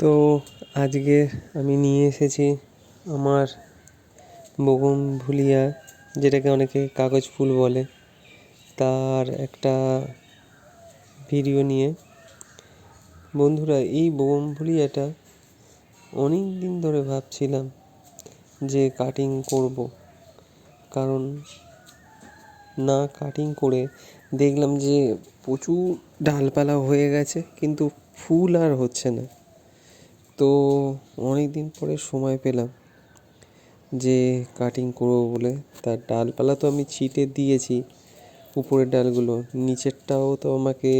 তো আজকে আমি নিয়ে এসেছি আমার বোগনভেলিয়া, যেটাকে অনেকে কাগজ ফুল বলে, তার একটা ভিডিও নিয়ে। বন্ধুরা, এই বোগনভেলিয়াটা অনেক দিন ধরে ভাবছিলাম যে কাটিং করব, কারণ না কাটিং করে দেখলাম যে প্রচুর ডালপালা হয়ে গেছে, কিন্তু ফুল আর হচ্ছে না। তো অনেক দিন পরে সময় পেলাম যে কাটিং করবো বলে। তার ডালপালা তো আমি ছিটে দিয়েছি, উপরের ডালগুলো, নিচেরটাও তো আমাকে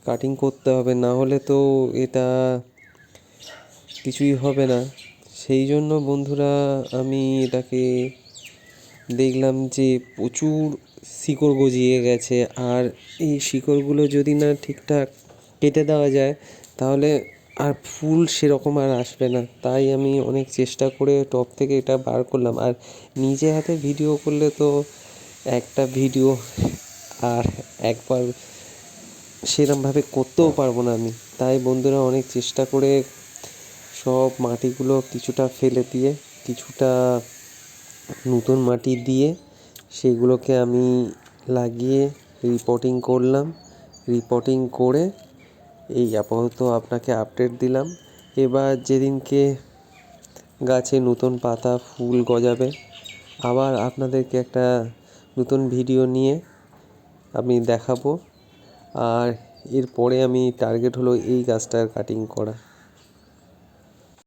কাটিং করতে হবে, না হলে তো এটা কিছুই হবে না। সেই জন্য বন্ধুরা, আমি এটাকে দেখলাম যে প্রচুর শিকড় গজিয়ে গেছে, আর এই শিকড়গুলো যদি না ঠিকঠাক কেটে দেওয়া যায় তাহলে আর ফুল সেরকম আর আসবে না। তাই আমি অনেক চেষ্টা করে টব থেকে এটা বার করলাম। আর নিজে হাতে ভিডিও করলে তো একটা ভিডিও আর একবার সেরকমভাবে করতেও পারবো না আমি। তাই বন্ধুরা, অনেক চেষ্টা করে সব মাটিগুলো কিছুটা ফেলে দিয়ে, কিছুটা নতুন মাটি দিয়ে সেগুলোকে আমি লাগিয়ে রিপোর্টিং করলাম। রিপোর্টিং করে এই আপাতত আপনাকে আপডেট দিলাম। এবার যেদিনকে গাছে নতুন পাতা ফুল গজাবে, আবার আপনাদেরকে একটা নতুন ভিডিও নিয়ে আমি দেখাবো। আর এরপরে আমি টার্গেট হলো এই গাছটার কাটিং করা।